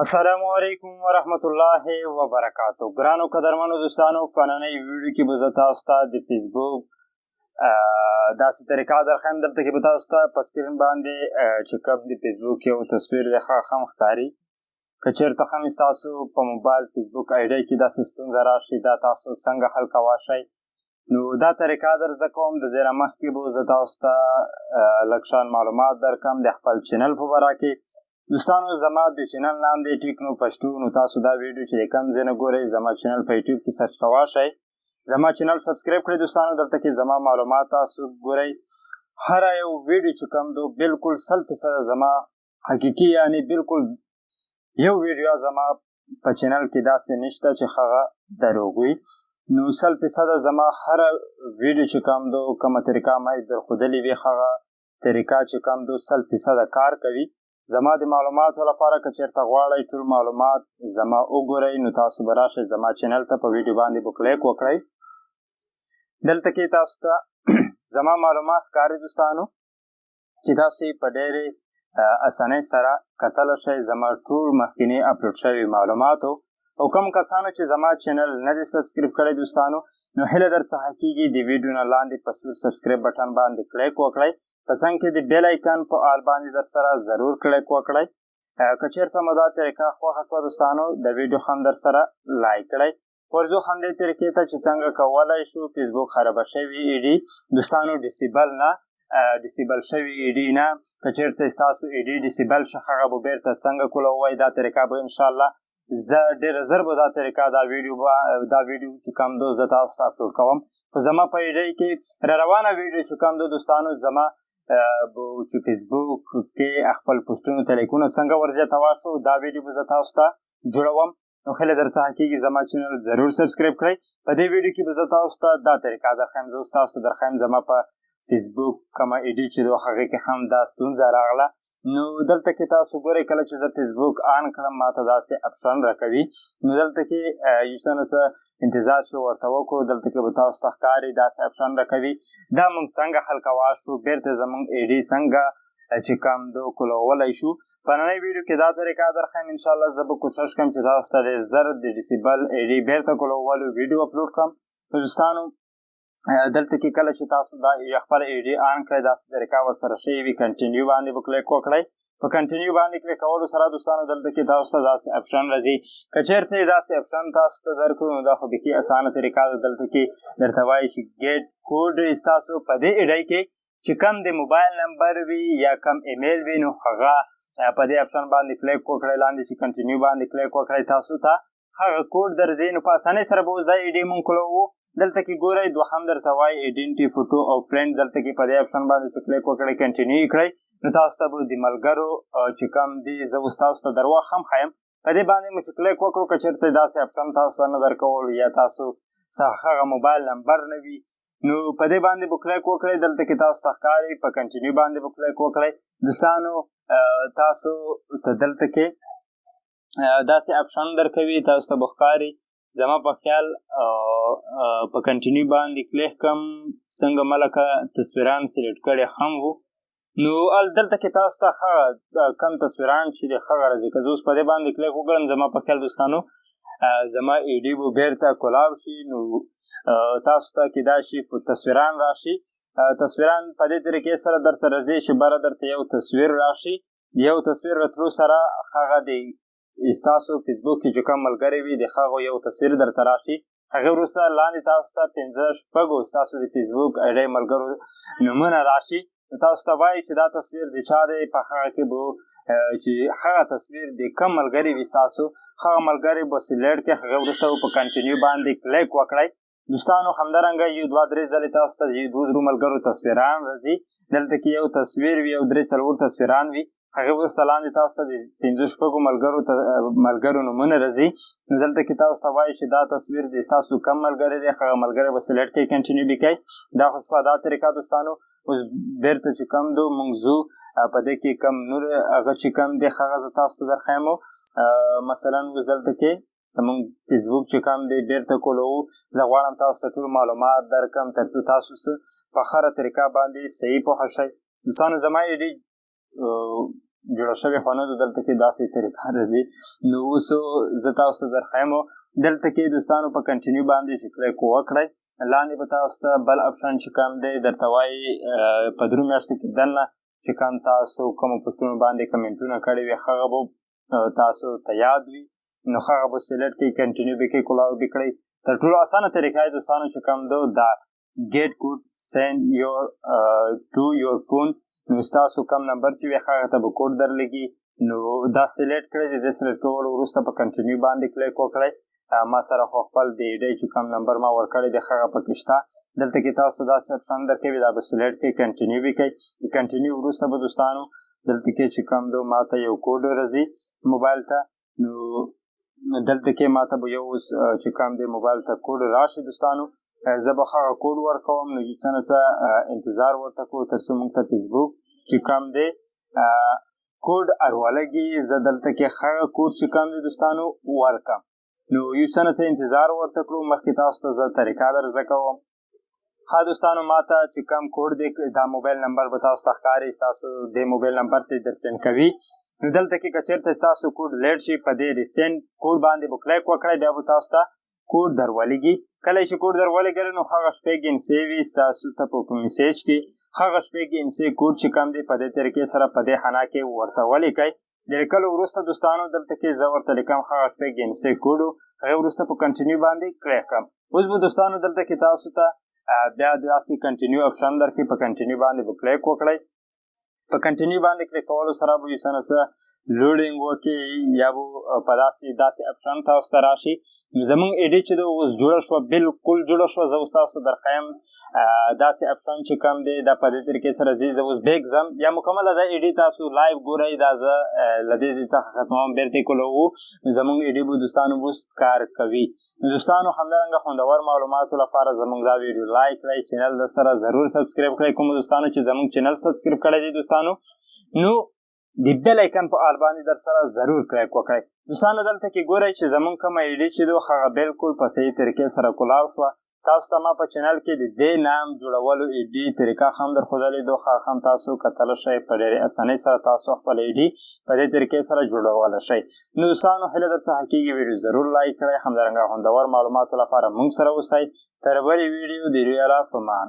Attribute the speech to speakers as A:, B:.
A: السلام علیکم ورحمت الله وبرکاتو. ګرانو قدرمنو دوستانو، په نننۍ ویډیو کې به زه تاسو ته د فیسبوک داسې طریقه درښیم. دلته کې به تاسو ته په سکرین باندې چې کوم د فیسبوک یو تصویر دی هغه هم ښکاري. که چېرته هم ستاسو په موبایل فیسبوک آیډۍ کې داسې ستونزه راشي، دا تاسو څنګه حل کولی شئ؟ نو دا طریقه در زده کوم. د دې نه مخکې به زه تاسو ته لږ شان معلومات درکړم د خپل چینل په باره کې. دوستانو، زما د چینل نام دی ټیکنو پښتو. نو تاسو دا ویډیو چې د کوم ځای نه ګورئ، زما چینل په یوټیوب کې سرچ کولی شئ. زما چینل سبسکرایب کړئ دوستانو. دلته کې زما معلومات تاسو ګورئ. هر یو ویډیو چې کوم دو بالکل 100% زما حقیقي، یعنی بالکل یو ویډیو زما په چینل کې داسې نشته چې هغه دروغ وي. نو 100% زما هر ویډیو چې کوم دو کومه طریقه ما درښودلې وي، هغه طریقه چې کوم دو 100% کار کوي. زما د معلوماتو لپاره که چېرته غواړئ ټول معلومات زما وګورئ، نو تاسو به راشئ زما چینل ته، په ویډیو باندې به کلیک وکړئ. دلته کې تاسو ته زما معلومات ښکاري دوستانو، چې تاسو په ډېرې اسانۍ سره کتلی شئ زما ټول مخکیني اپلوډ شوي معلوماتو. او کوم کسانو چې زما چینل نه دی سبسکرایب کړی دوستانو، نو هیله در څخه کېږي د ویډیو نه لاندې په سور سبسکرایب بټن باندې کلیک وکړئ. په څنګ کې د بیل آیکن په آل باندې در سره ضرور کلیک وکړئ. که چېرته مو دا طریقه خوښه شوه دوستانو، د ویډیو هم در سره لایک کړئ. ورځو همدې طریقې ته چې څنګه کولی شو فیسبوک خرابه شوي ایډي دوستانو ډیسیبل نه ډیسیبل شوي ایډي نه، که چېرته ستاسو ایډي ډیسیبل شي هغه به بیرته څنګه کولوئ، دا طریقه به انشاءالله زه ډېره زر به دا طریقه دا ویډیو چې کوم دو زه تاسو ته اپلوډ کوم. خو زما په ایډۍ کې را روانه ویډیو چې کوم دو دوستانو زما چې فیسبوک کې خپل پوسټونو ته لایکونه څنګه ورزیاتولی شو، دا ویډیو به زه تاسو ته جوړوم. نو هیله در څخه کېږي زما چینل ضرور سبسکرایب کړئ. په دې ویډیو کې به زه تاسو ته دا طریقه درښیم. زه اوس تاسو ته درښیم زما په فیسبوک کومه ایډي چې د هغې کې هم دا ستونزه راغله. نو دلته کې تاسو ګورئ، کله چې زه فیسبوک آن کړم ما ته داسې اپشن راکوي. نو دلته کې یو څه نه څه انتظار شو ورته وکړو. دلته کې به تاسو ته ښکاري داسې اپشن راکوي. دا موږ څنګه حل کولی شو، بیرته زموږ ایډي څنګه چې کوم دو کولولی شو. په نننۍ ویډیو کې دا طریقه درښیم. انشاءالله زه به کوشش کوم چې تاسو ته ډېر زر د ډیسیبل ایډي بیرته کولولو ویډیو اپلوډ کړم. دوستانو، دلته کې کله چې تاسو دا خپل ایډي آن کړئ، داسې طریقه ورسره شوې وي، کنټینیو باندې به کلیک وکړئ. په کنټینیو باندې کلیک کولو سره دوستانو دلته کې تاسو ته داسې اپشن راځي. که چېرته یې داسې اپشن تاسو ته درکړو، نو دا خو بیخي اسانه طریقه ده. دلته کې درته وایي چې ګیټ کوډ ستاسو په دې ایډۍ کې چې کم د موبایل نمبر وي یا کم ایمیل وي، نو هغه په دې اپشن باندې کلیک وکړئ. لاندې چې کنټینیو باندې کلیک وکړئ، تاسو ته هغه کوډ درځي. نو په اسانۍ سره به اوس دا ایډي مونږ کولوو. دلته کې ګورئ دوهم درته وایي ایډنټي فوټو او فرینډ. دلته کې په دې اپشن باندې چې کلیک وکړئ، کنټینیو کړئ، نو تاسو ته به د ملګرو چې کوم دي زه اوس تاسو ته درواغ هم ښیم. په دې باندې مو چې کلیک وکړو، که چېرته داسې اپشن تاسو ته نه درکول یا تاسو هغه موبایل نمبر نه وي، نو په دې باندې به کلیک وکړئ. دلته کې تاسو ته ښکاري په کنټینیو باندې به کلیک وکړئ. دوستانو، تاسو ته دلته کې داسې اپشن درکوي، تاسو ته به ښکاري. زما په خیال په کنټینیو باندې کلیک کم څنګه ملکه تصویران سلیکټ کړي هم وو. نو دلته کې تاسو ته هغه کم تصویران چې د هغه راځي. که زه اوس په دې باندې کلیک وکړم، زما په خیال دوستانو زما ایډي به بیرته کولاو شي. نو تاسو ته کېدای شي تصویران راشي. تصویران په دې طریقې سره درته راځي چې بره درته یو تصویر راشي. یو تصویر راتلو سره هغه د ستاسو فیسبوک کې چې کوم ملګري وي د هغو یو تصویر درته راشي. هغې وروسته لاندې تاسو ته 15 شپږو ستاسو د فیسبوک ایډۍ ملګرو نومونه راشي. نو تاسو ته وایي چې دا تصویر د چا دی. په هغه کې به چې هغه تصویر د کوم ملګري وي ستاسو، هغه ملګري به سلیکټ کړئ. هغې وروسته به په کنټینیو باندې کلیک وکړئ. دوستانو، همدارنګه یو 2-3 ځلې تاسو ته د 2 ملګرو تصویران راځي. دلته کې یو تصویر وي او 3-4 تصویران وي. هغې وروسته لاندې تاسو ته د 15 شپږو ملګرو نومونه راځي. نو دلته کې تاسو ته وایي چې دا تصویر د ستاسو کم ملګری دی، هغه ملګری به سلیکټ کړئ، کنټینیو به کوئ. دا خو شوه دا طریقه دوستانو. اوس بیرته چې کوم دو مونږ ځو په دې کې کم نور هغه چې کوم دی هغه زه تاسو ته درښیم. مثلا اوس دلته کې زموږ فیسبوک چې کوم دی بیرته کولوو. زه غواړم تاسو ته ټول معلومات درکړم تر څو تاسو په هره طریقه باندې صحیح پوهه شئ. دوستانو، زما ایډي جوړه شوې خو نه ده، دلته کې داسې طریقه راځي. نو اوس زه تاسو ته درښیم دلته کې دوستانو په کنټینیو باندې چې کلیک وکړئ، لاندې به تاسو ته بل اپشن چې کوم دی درته وایي په 3 میاشتو کې دننه چې کوم تاسو کومو پوسټونو باندې کمنټونه کړي وي هغه به تاسو ته یاد وي، نو هغه به سلیکټ کړئ، کنټینیو به کړئ، کولاو به کړئ. تر ټولو اسانه طریقه یې دوستانو چې کوم ده دا get could send your to your phone. نو ستاسو کوم نمبر چې وي هغه ته به کوډ درلګي، نو دا سلیکټ کړئ. د سلیکټ کولو وروسته په کنټینیو باندې کلیک وکړئ. ما سره خو خپل د ایډي چې کوم نمبر ما ورکړی دی هغه پکې شته، دلته کې تاسو داسې اپشن درکوي، دا به سلیکټ کړئ، کنټینیو به کوئ. د کنټینیو وروسته به دوستانو دلته کې چې کوم ده ما ته یو کوډ راځي موبایل ته، نو دلته کې ما ته به یو چې کوم دی موبایل ته کوډ راشي دوستانو، زه به هغه کوډ ورکوم. نو څه نه څه انتظار ورته کوو تر څو موږ ته فیسبوک چې کوم دی کوډ ارولګي. زه دلته کې هغه کوډ چې کوم دی دوستانو ورکم، نو یو څه نه څه انتظار ورته کړو. مخکې تاسو ته زه طریقه در زده کوم. ها دوستانو ما ته چې کوم کوډ دی دا موبایل نمبر به تاسو ته ښکاري، ستاسو د موبایل نمبر ته در سینډ کوي. نو دلته کې که چېرته ستاسو کوډ لیټ شي په دې ریسینډ کوډ باندې به کلیک وکړئ، بیا به تاسو ته کوډ در ولېږي. کله چې کوډ در ولېږلی نو هغه شپږ انسې وي ستاسو ته په میسیج کې، هغه شپږ انسې کوډ چې کوم دی په دې طریقې سره په دې خانه کې ورته ولیکئ. د لیکلو وروسته دوستانو دلته کې زه ورته لیکم هغه شپږ انسې کوډ، هغې وروسته په کنټینیو باندې کلیک کړم. اوس به دوستانو دلته کې تاسو ته بیا داسې کنټینیو اپشن درکړي، په کنټینیو باندې به کلیک وکړئ. په کنټینیو باندې کلیک کولو سره به یو څه نه څه لوډینګ وکړي یا به په داسې اپشن تاسو ته راشي. زمونږ ایډي چې ده اوس جوړه شوه، بالکل جوړه شوه. زه اوس تاسو درښیم داسې اپشن چې کوم دی دا په دې طریقې سره ځي. زه اوس بیک ځم، یا مکمله دا ایډي تاسو لایو ګورئ، دا زه له دې ځای څخه ختموم، بیرته یې کولاوو. زمونږ ایډي به دوستانو اوس کار کوي. دوستانو همدارنګه خوندور معلوماتو لپاره زمونږ دا ویډیو لایک کړئ، چینل د سره ضرور سبسکرایب کړئ. کوم دوستانو چې زمونږ چینل سبسکرایب کړی دی دوستانو، نو د بیل ایکن په آل باندې در سره ضرور کلیک وکړئ. دوستانو دلته کې ګورئ چې زمونږ کومه ایډي چې ده هغه بالکل په صحیح طریقې سره کولاو شوه. تاسو ته ما په چینل کې د دې نام جوړولو ایډي طریقه هم درښودلې ده، هغه هم تاسو کتلی شئ. په ډېرې اسانۍ سره تاسو خپل ایډي په دې طریقې سره جوړولی شئ. نو دوستانو هیله در څخه کېږي ویډیو ضرور لایک کړئ. همدارنګه خوندور معلوماتو لپاره موږ سره اوسئ. تر بلې ویډیو د روی الله په امان.